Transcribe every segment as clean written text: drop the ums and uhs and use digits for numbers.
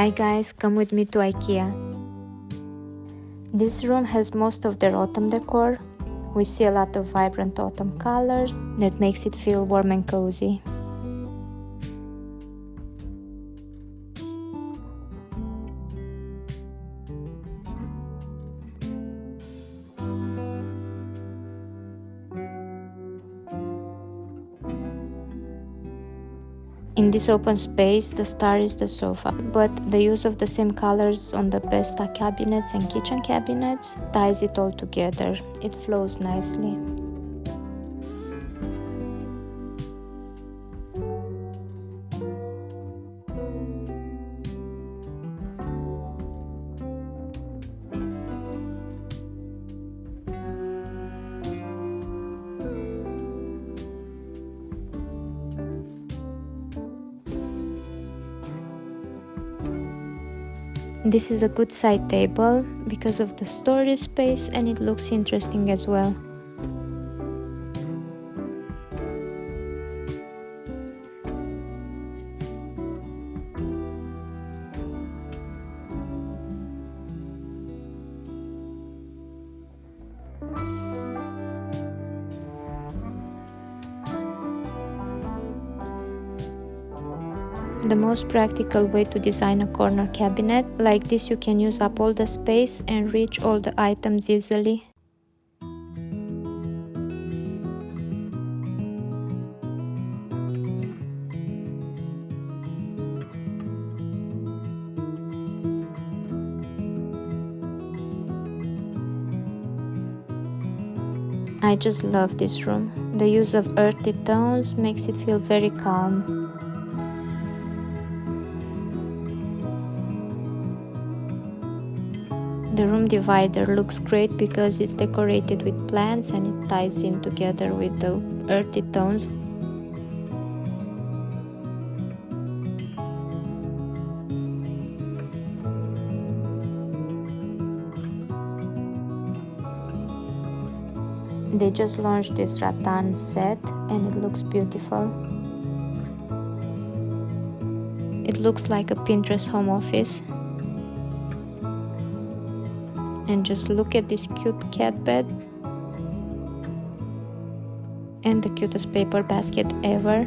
Hi guys, come with me to IKEA. This room has most of their autumn decor. We see a lot of vibrant autumn colors that makes it feel warm and cozy. In this open space, the star is the sofa, but the use of the same colors on the bedside cabinets and kitchen cabinets ties it all together. It flows nicely. This is a good side table because of the storage space, and it looks interesting as well. The most practical way to design a corner cabinet like this, you can use up all the space and reach all the items easily. I just love this room. The use of earthy tones makes it feel very calm. The room divider looks great because it's decorated with plants and it ties in together with the earthy tones. They just launched this rattan set and it looks beautiful. It looks like a Pinterest home office. And just look at this cute cat bed and the cutest paper basket ever.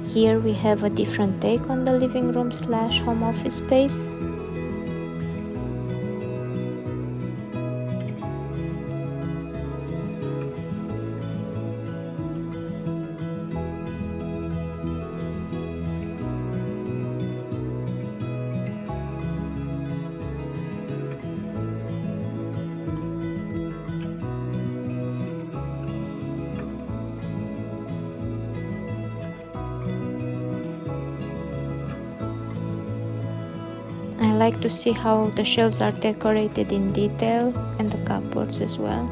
Here we have a different take on the living room / home office space. I like to see how the shelves are decorated in detail and the cupboards as well.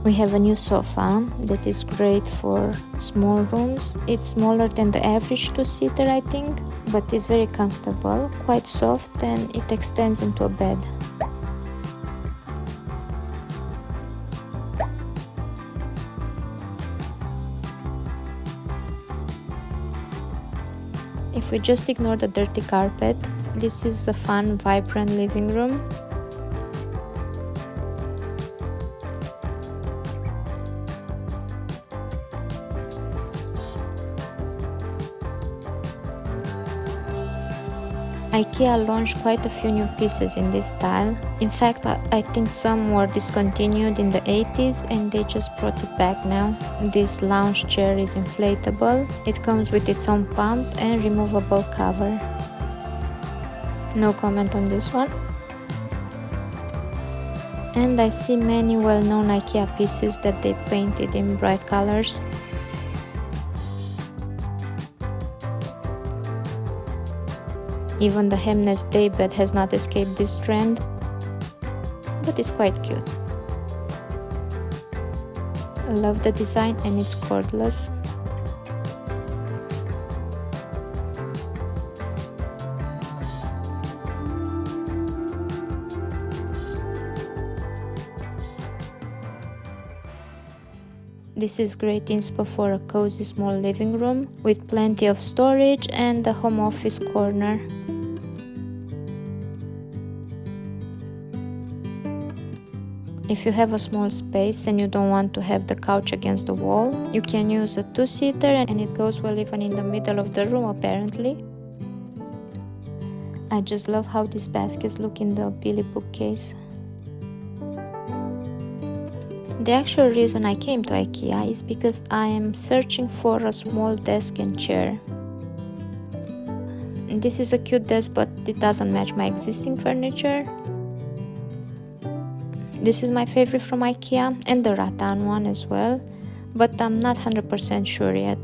We have a new sofa that is great for small rooms. It's smaller than the average two-seater, I think, but it's very comfortable, quite soft, and it extends into a bed. If we just ignore the dirty carpet, this is a fun, vibrant living room. IKEA launched quite a few new pieces in this style. In fact, I think some were discontinued in the 80s and they just brought it back now. This lounge chair is inflatable. It comes with its own pump and removable cover. No comment on this one. And I see many well-known IKEA pieces that they painted in bright colors. Even the hemness daybed has not escaped this trend, but it's quite cute. I love the design and it's cordless. This is great inspo for a cozy small living room with plenty of storage and a home office corner. If you have a small space and you don't want to have the couch against the wall, you can use a two-seater and it goes well even in the middle of the room apparently. I just love how these baskets look in the Billy bookcase. The actual reason I came to Ikea is because I am searching for a small desk and chair. This is a cute desk, but it doesn't match my existing furniture. This is my favorite from Ikea and the rattan one as well, but I'm not 100% sure yet.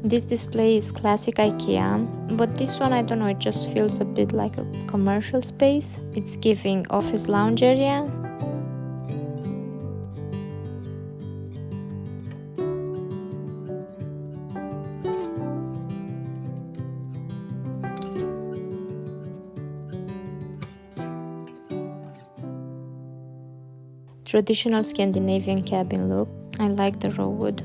This display is classic Ikea, but this one, I don't know, it just feels a bit like a commercial space. It's giving office lounge area. Traditional Scandinavian cabin look. I like the raw wood.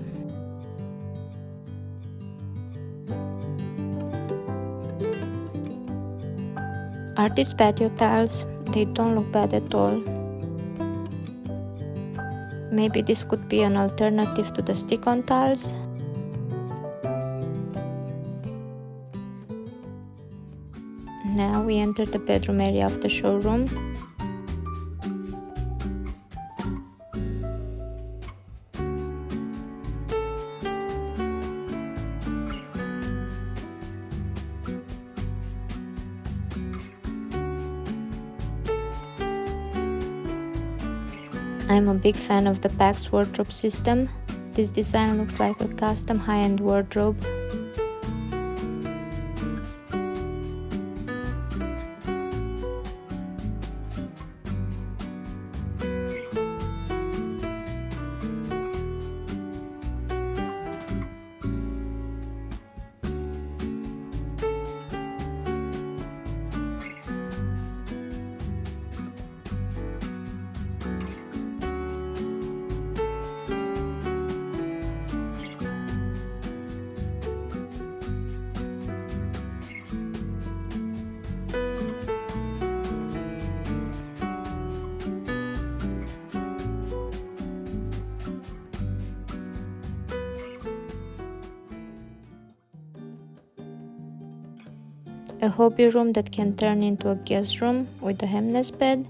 Artist patio tiles, they don't look bad at all. Maybe this could be an alternative to the stick-on tiles. Now we enter the bedroom area of the showroom. I'm a big fan of the PAX wardrobe system. This design looks like a custom high-end wardrobe. A hobby room that can turn into a guest room with a hemness bed.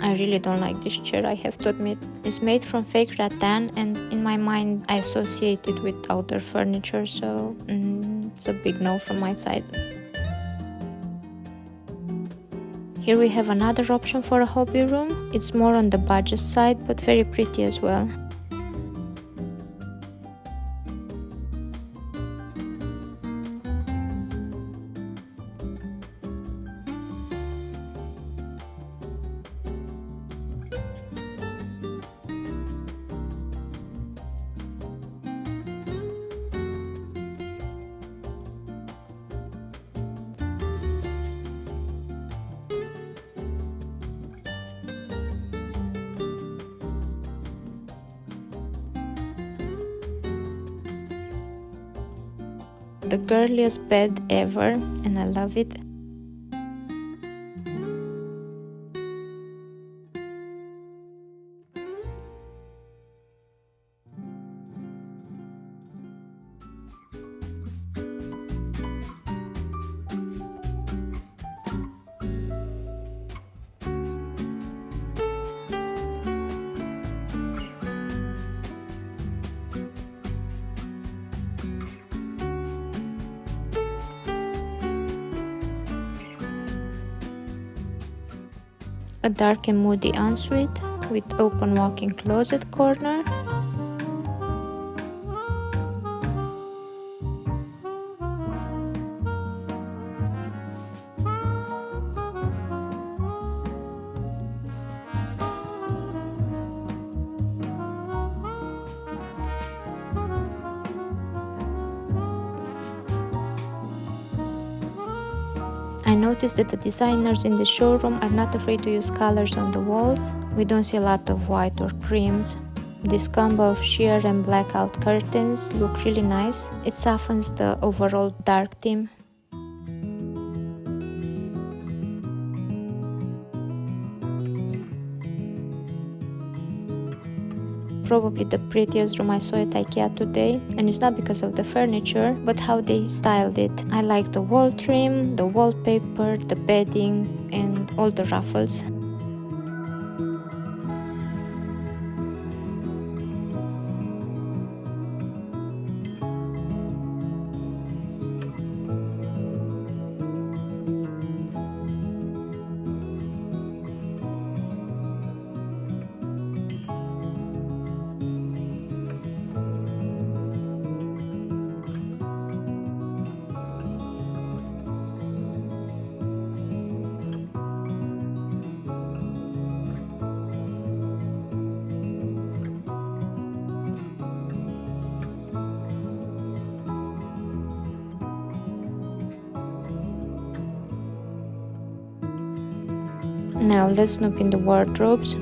I really don't like this chair, I have to admit. It's made from fake rattan and in my mind I associate it with outdoor furniture, so it's a big no from my side. Here we have another option for a hobby room. It's more on the budget side but very pretty as well. the girliest bed ever, and I love it. A dark and moody ensuite with open walk-in closet corner. I noticed that the designers in the showroom are not afraid to use colors on the walls. We don't see a lot of white or creams. This combo of sheer and blackout curtains look really nice. It softens the overall dark theme. Probably the prettiest room I saw at Ikea today, and it's not because of the furniture, but how they styled it. I like the wall trim, the wallpaper, the bedding, and all the ruffles. Now let's snoop in the wardrobes.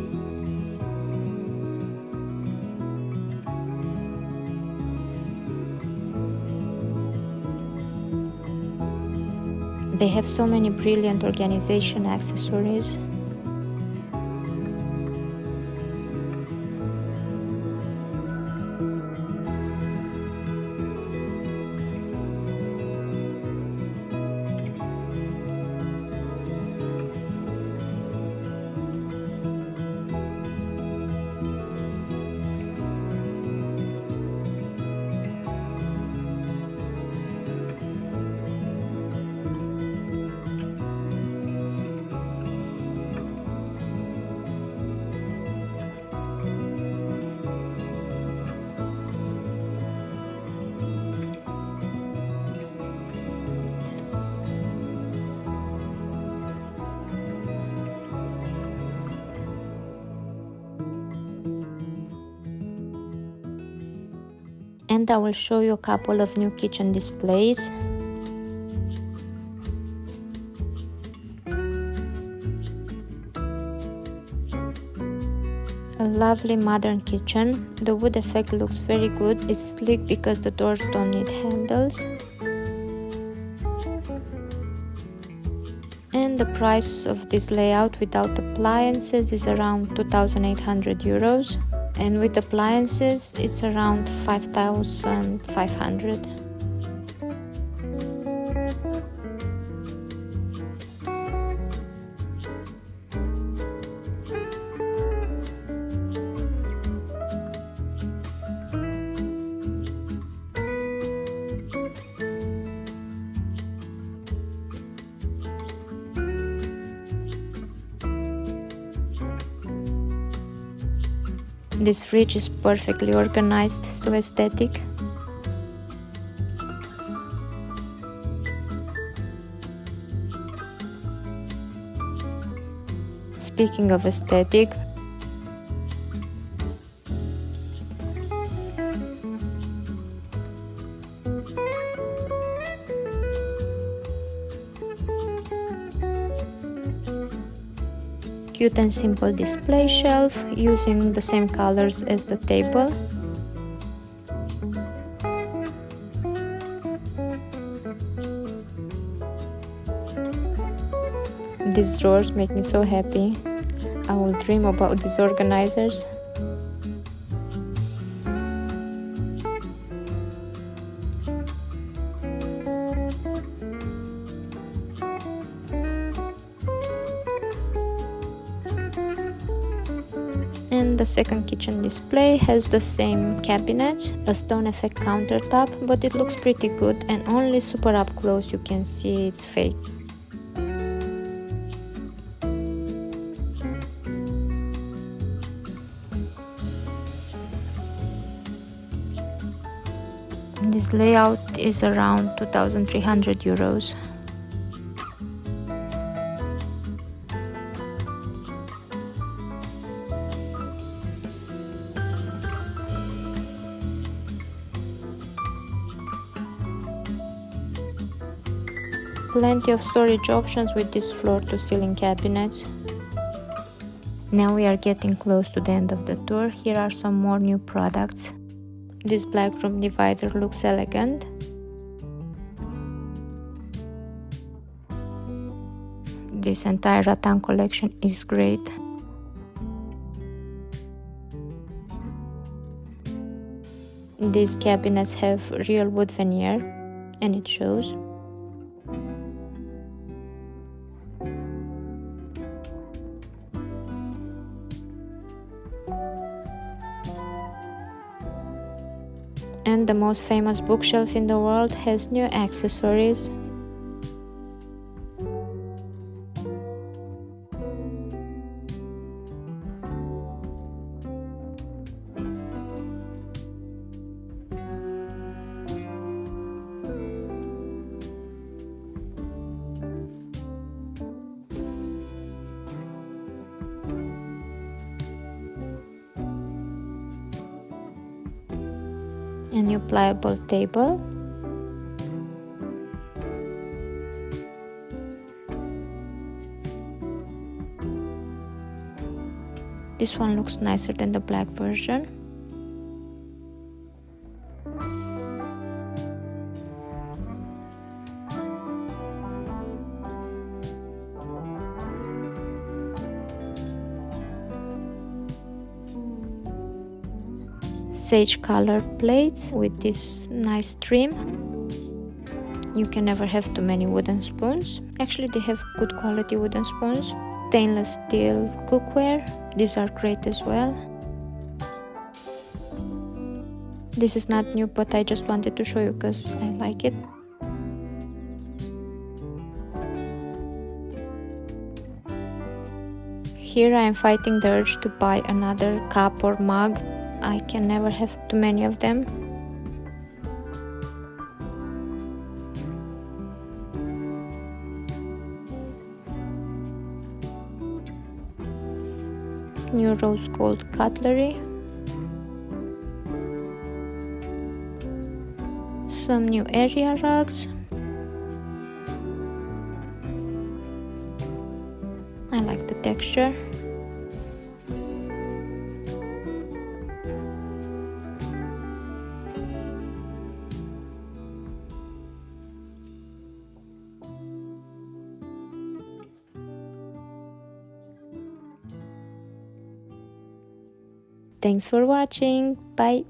They have so many brilliant organization accessories. And I will show you a couple of new kitchen displays. A lovely modern kitchen. The wood effect looks very good. It's sleek because the doors don't need handles. And the price of this layout without appliances is around 2,800 euros. And with appliances, it's around 5,500. This fridge is perfectly organized, so aesthetic. Speaking of aesthetic, cute and simple display shelf using the same colors as the table. These drawers make me so happy. I will dream about these organizers. And the second kitchen display has the same cabinet, a stone effect countertop, but it looks pretty good and only super up close you can see it's fake. This layout is around 2,300 euros. Plenty of storage options with this floor-to-ceiling cabinets. Now we are getting close to the end of the tour. Here are some more new products. This black room divider looks elegant. This entire rattan collection is great. These cabinets have real wood veneer and it shows. And the most famous bookshelf in the world has new accessories. A new pliable table. This one looks nicer than the black version. Sage colored plates with this nice trim. You can never have too many wooden spoons. Actually, they have good quality wooden spoons. Stainless steel cookware. These are great as well. This is not new, but I just wanted to show you because I like it. Here I am fighting the urge to buy another cup or mug. I can never have too many of them. New rose gold cutlery. Some new area rugs. I like the texture. Thanks for watching. Bye.